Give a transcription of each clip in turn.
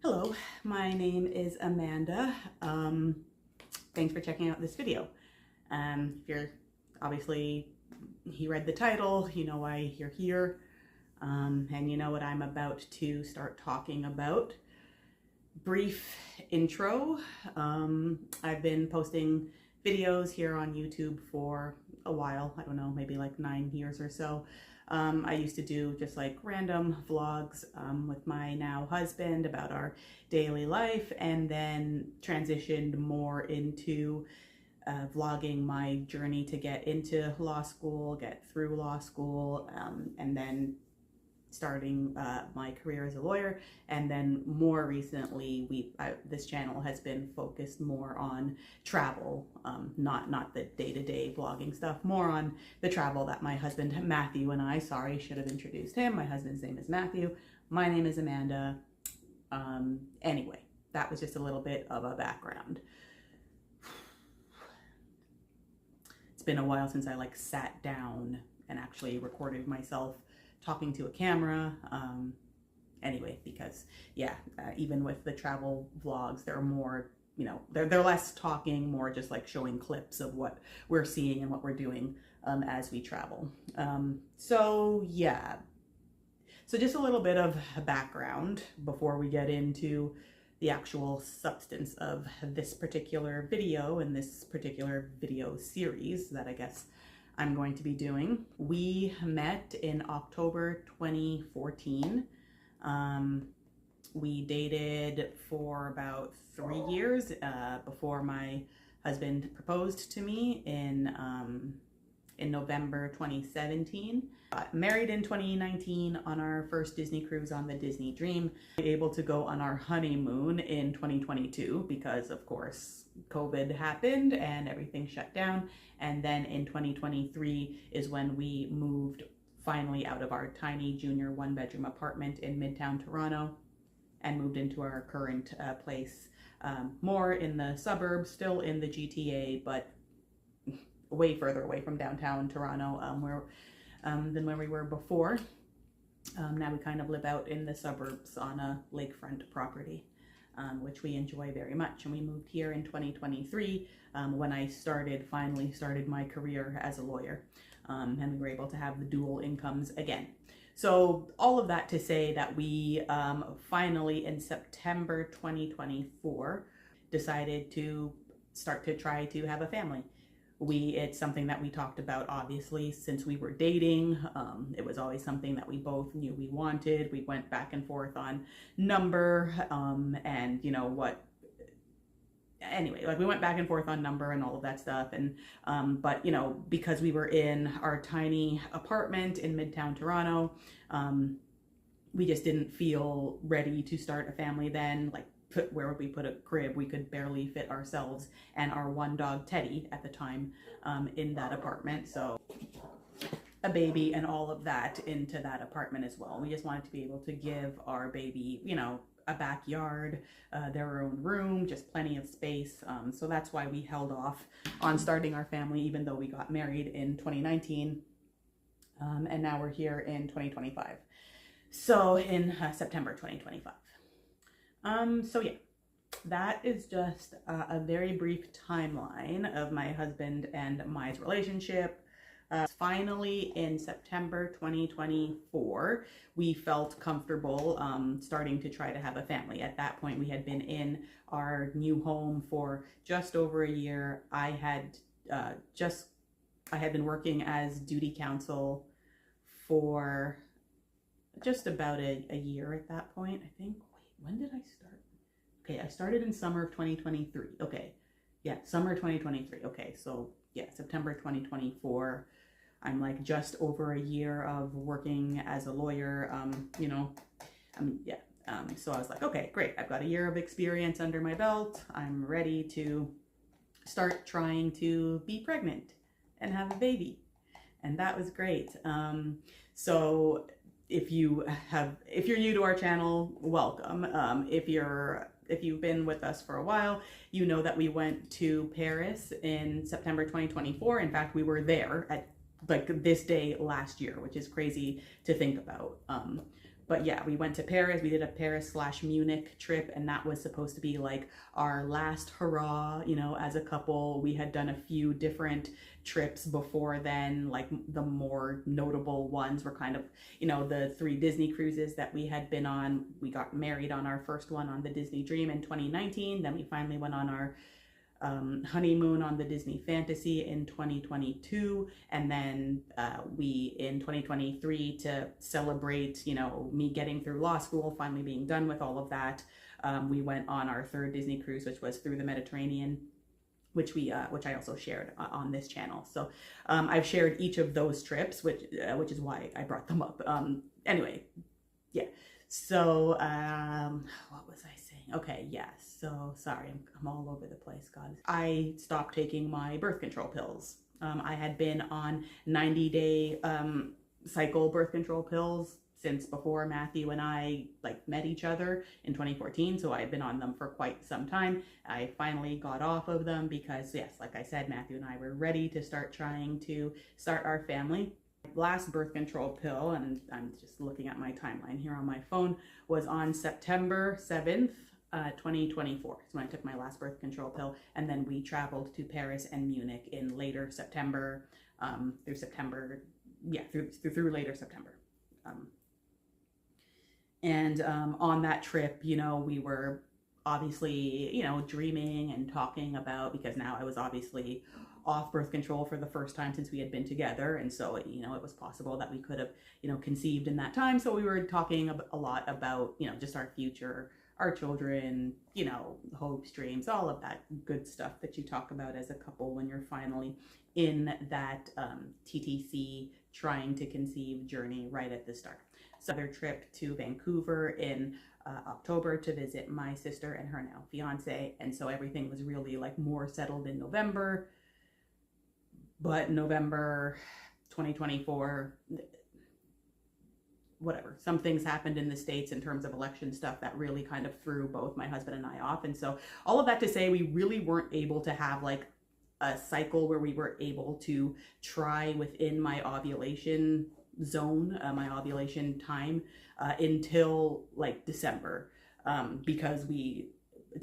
Hello, my name is Amanda. Thanks for checking out this video. If you're obviously, you read the title, you know why you're here, and you know what I'm about to start talking about. Brief intro. I've been posting videos here on YouTube for a while. I don't know, maybe like 9 years or so. I used to do just like random vlogs with my now husband about our daily life, and then transitioned more into vlogging my journey to get into law school, get through law school, and then starting my career as a lawyer. And then more recently, this channel has been focused more on travel, not the day-to-day vlogging stuff, more on the travel that my husband Matthew and I, sorry, should have introduced him. My husband's name is Matthew. My name is Amanda. Anyway, that was just a little bit of a background. It's been a while since I sat down and actually recorded myself talking to a camera. Anyway, because even with the travel vlogs, they're more, they're less talking, more just like showing clips of what we're seeing and what we're doing as we travel. So just a little bit of background before we get into the actual substance of this particular video and this particular video series that I guess I'm going to be doing. We met in October 2014. We dated for about 3 years before my husband proposed to me in November 2017. Married in 2019 on our first Disney cruise on the Disney Dream. Able to go on our honeymoon in 2022 because of course COVID happened and everything shut down. And then in 2023 is when we moved finally out of our tiny junior 1-bedroom apartment in Midtown Toronto and moved into our current place, more in the suburbs, still in the GTA, but way further away from downtown Toronto than where we were before. Now we kind of live out in the suburbs on a lakefront property, which we enjoy very much. And we moved here in 2023 when I finally started my career as a lawyer, and we were able to have the dual incomes again. So all of that to say that we finally in September 2024 decided to start to try to have a family. It's something that we talked about, obviously, since we were dating. It was always something that we both knew we wanted. We went back and forth on number, and we went back and forth on number and all of that stuff. And, but because we were in our tiny apartment in Midtown Toronto, we just didn't feel ready to start a family then. Where would we put a crib? We could barely fit ourselves and our one dog Teddy at the time in that apartment. So a baby and all of that into that apartment as well. We just wanted to be able to give our baby, a backyard, their own room, just plenty of space. So that's why we held off on starting our family, even though we got married in 2019. And now we're here in 2025. So in September 2025. So that is just a very brief timeline of my husband and my relationship. Finally, in September 2024, we felt comfortable starting to try to have a family. At that point, we had been in our new home for just over a year. I had been working as duty counsel for just about a year at that point, I think. When did I start? Okay, I started in summer of 2023. Okay, summer 2023. Okay, so September 2024. I'm just over a year of working as a lawyer. So I was like, okay, great. I've got a year of experience under my belt. I'm ready to start trying to be pregnant and have a baby, and that was great. So if you're new to our channel, welcome. If you've been with us for a while, you know that we went to Paris in September 2024. In fact, we were there at this day last year, which is crazy to think about. but yeah, we went to Paris. We did a Paris/Munich trip, and that was supposed to be like our last hurrah, you know, as a couple. We had done a few different trips before then, like the more notable ones were kind of, you know, the 3 Disney cruises that we had been on. We got married on our first one on the Disney Dream in 2019. Then we finally went on our honeymoon on the Disney Fantasy in 2022, and then we in 2023, to celebrate, you know, me getting through law school, finally being done with all of that, we went on our 3rd Disney cruise, which was through the Mediterranean, which I also shared on this channel. So I've shared each of those trips, which is why I brought them up. Anyway, yeah. So what was I saying? Okay, yes. So sorry, I'm all over the place, God. I stopped taking my birth control pills. I had been on 90-day cycle birth control pills since before Matthew and I met each other in 2014. So I've been on them for quite some time. I finally got off of them because, yes, like I said, Matthew and I were ready to start trying to start our family. Last birth control pill, and I'm just looking at my timeline here on my phone, was on September 7th, 2024. So when I took my last birth control pill, and then we traveled to Paris and Munich in later September, through September, yeah, through later September. On that trip, you know, we were obviously, you know, dreaming and talking about, because now I was obviously off birth control for the first time since we had been together, and so, you know, it was possible that we could have, you know, conceived in that time. So we were talking a lot about, you know, just our future, our children, you know, hopes, dreams, all of that good stuff that you talk about as a couple when you're finally in that TTC trying to conceive journey right at the start. So their trip to Vancouver in October to visit my sister and her now fiance, and so everything was really more settled in November. But November 2024, whatever, some things happened in the States in terms of election stuff that really kind of threw both my husband and I off. And so all of that to say, we really weren't able to have a cycle where we were able to try within my ovulation zone, my ovulation time, until December, because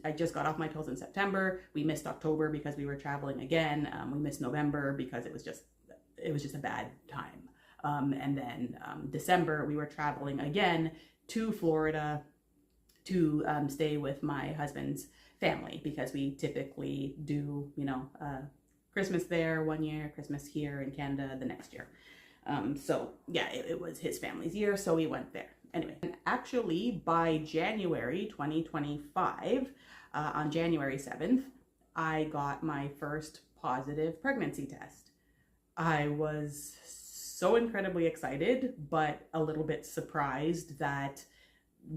I just got off my pills in September. We missed October because we were traveling again. We missed November because it was just a bad time. And then December, we were traveling again to Florida to stay with my husband's family, because we typically do, you know, Christmas there one year, Christmas here in Canada the next year. So yeah, it was his family's year, so we went there. Anyway, actually by January 2025, on January 7th, I got my first positive pregnancy test. I was so incredibly excited, but a little bit surprised that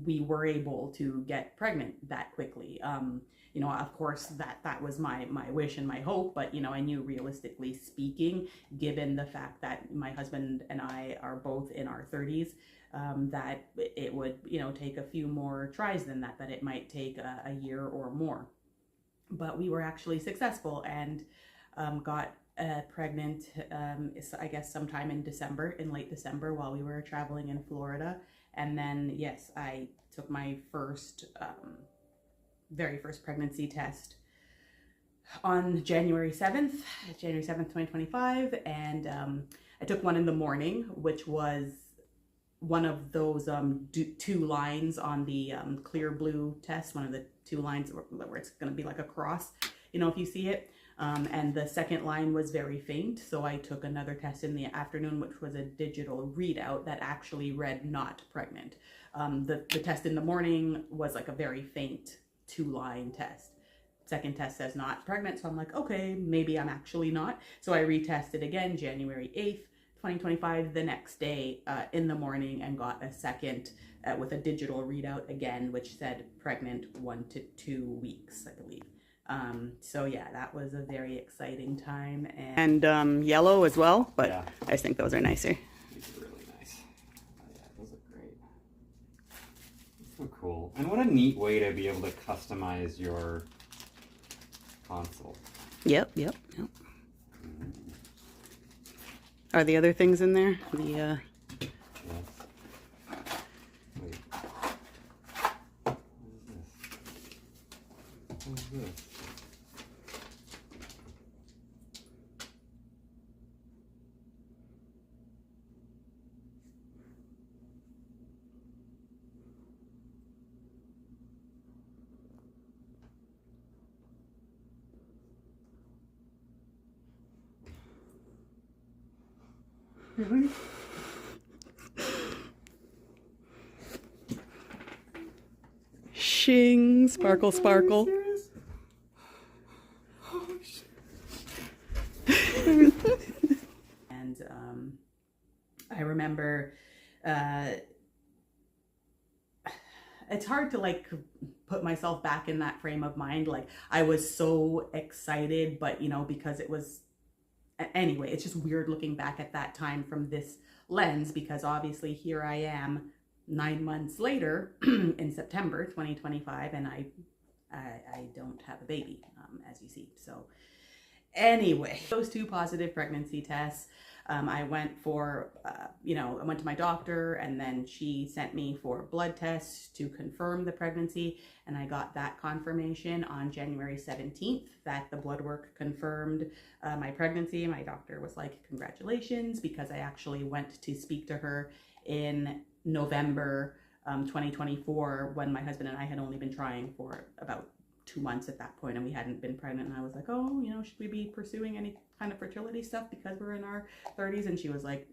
we were able to get pregnant that quickly. You know, of course, that was my wish and my hope, but, you know, I knew realistically speaking, given the fact that my husband and I are both in our 30s, that it would, you know, take a few more tries than that it might take a year or more. But we were actually successful and got pregnant, I guess sometime in late December, while we were traveling in Florida. And then, yes, I took my very first pregnancy test on January 7th, 2025. And I took one in the morning, which was one of those 2 lines on the clear blue test, one of the 2 lines where it's going to be like a cross, you know, if you see it. And the second line was very faint, so I took another test in the afternoon, which was a digital readout that actually read not pregnant. The test in the morning was like a very faint 2-line test. Second test says not pregnant, so I'm like, okay, maybe I'm actually not. So I retested again January 8th, 2025, the next day in the morning, and got a second with a digital readout again, which said pregnant 1 to 2 weeks, I believe. So yeah, that was a very exciting time. And yellow as well, but yeah. I just think those are nicer. These are really nice. Oh, yeah, those look great. So cool. And what a neat way to be able to customize your console. Yep. Are the other things in there? The Yes. is this? Really? Shing, sparkle, sparkle. Oh, shit. And I remember it's hard to like put myself back in that frame of mind. Like I was so excited, but you know, because it was, anyway, it's just weird looking back at that time from this lens, because obviously here I am 9 months later in September 2025, and I don't have a baby, as you see. So anyway, those 2 positive pregnancy tests, I went for, I went to my doctor, and then she sent me for blood tests to confirm the pregnancy. And I got that confirmation on January 17th that the blood work confirmed my pregnancy. My doctor was like, congratulations, because I actually went to speak to her in November 2024, when my husband and I had only been trying for about 2 months at that point, and we hadn't been pregnant. And I was like, oh, should we be pursuing any kind of fertility stuff because we're in our 30s? And she was like,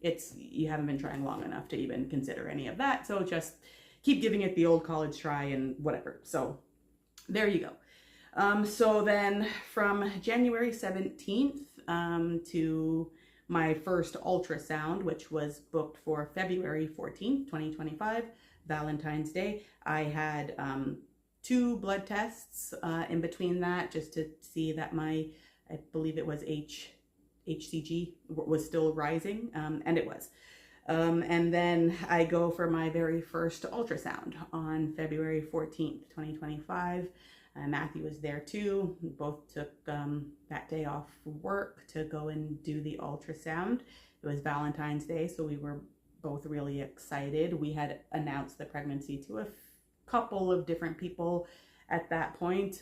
you haven't been trying long enough to even consider any of that, so just keep giving it the old college try and whatever. So there you go. So then from January 17th to my first ultrasound, which was booked for February 14th, 2025, Valentine's Day, I had 2 blood tests in between that, just to see that I believe it was HCG was still rising, and it was. And then I go for my very first ultrasound on February 14th, 2025. Matthew was there too. We both took that day off work to go and do the ultrasound. It was Valentine's Day, so we were both really excited. We had announced the pregnancy to a couple of different people at that point,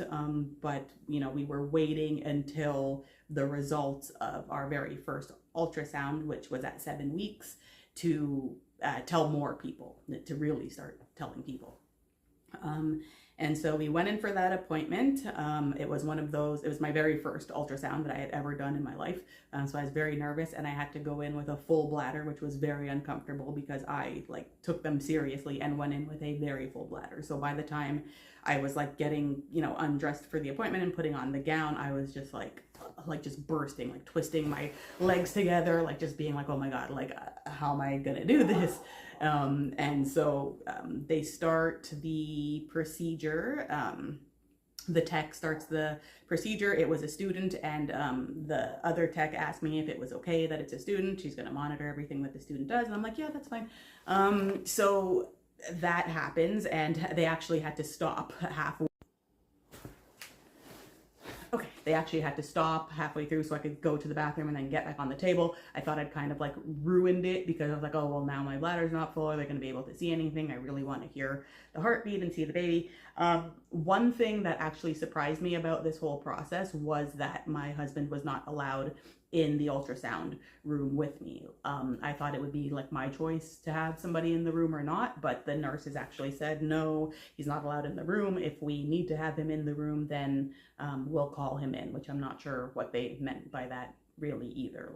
but we were waiting until the results of our very first ultrasound, which was at 7 weeks, to tell more people, to really start telling people. And so we went in for that appointment. It was it was my very first ultrasound that I had ever done in my life. So I was very nervous, and I had to go in with a full bladder, which was very uncomfortable because I took them seriously and went in with a very full bladder. So by the time I was getting, undressed for the appointment and putting on the gown, I was just just bursting, twisting my legs together, just being like, oh my God, how am I gonna do this? And so they start the procedure. The tech starts the procedure. It was a student, and the other tech asked me if it was okay that it's a student. She's going to monitor everything that the student does. And I'm like, yeah, that's fine. So that happens, and they actually had to stop halfway. Okay, they actually had to stop halfway through so I could go to the bathroom and then get back on the table. I thought I'd kind of ruined it, because I was like, oh, well, now my bladder's not full. Are they going to be able to see anything? I really want to hear the heartbeat and see the baby. One thing that actually surprised me about this whole process was that my husband was not allowed in the ultrasound room with me. I thought it would be my choice to have somebody in the room or not, but the nurses actually said, no, he's not allowed in the room. If we need to have him in the room, then we'll call him in, which I'm not sure what they meant by that really either.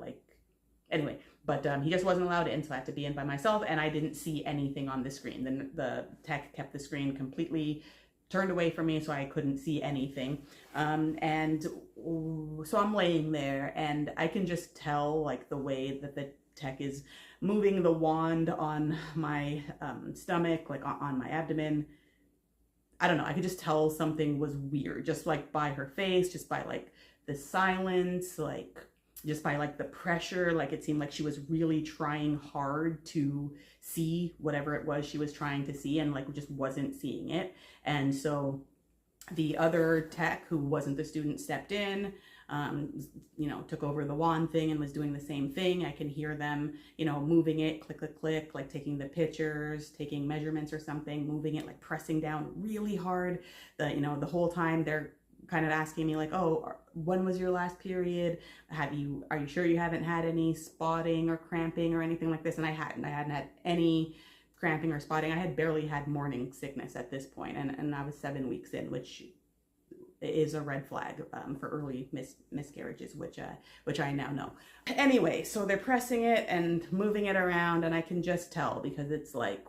Anyway, but he just wasn't allowed in, so I had to be in by myself, and I didn't see anything on the screen. The tech kept the screen completely turned away from me, so I couldn't see anything. And so I'm laying there, and I can just tell the way that the tech is moving the wand on my stomach, on my abdomen. I don't know, I could just tell something was weird, just by her face, just by the silence, just by the pressure. It seemed like she was really trying hard to see whatever it was she was trying to see, and just wasn't seeing it. And so the other tech, who wasn't the student, stepped in, took over the wand thing and was doing the same thing. I can hear them, moving it, click, click, click, taking the pictures, taking measurements or something, moving it, pressing down really hard. The whole time they're kind of asking me like, oh, when was your last period? Are you sure you haven't had any spotting or cramping or anything like this? And I hadn't had any cramping or spotting. I had barely had morning sickness at this point, and I was 7 weeks in, which is a red flag for early miscarriages, which I now know. Anyway, so they're pressing it and moving it around, and I can just tell because it's like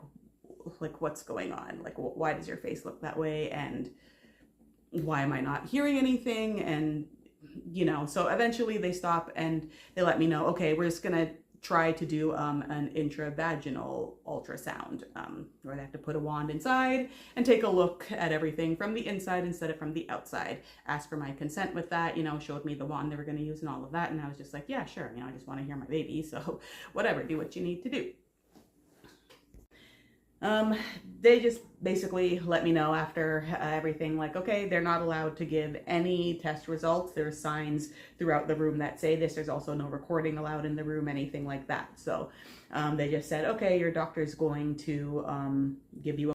what's going on? Like, why does your face look that way? And why am I not hearing anything? And, you know, so eventually they stop and they let me know, okay, we're just gonna try to do an intravaginal ultrasound, where they have to put a wand inside and take a look at everything from the inside instead of from the outside. Asked for my consent with that, you know, showed me the wand they were going to use and all of that, and I was just like, yeah, sure, you know, I just want to hear my baby, so whatever, do what you need to do. They just basically let me know after everything, like, okay, they're not allowed to give any test results. There's signs throughout the room that say this. There's also no recording allowed in the room, anything like that. So they just said, okay, your doctor's going to give you a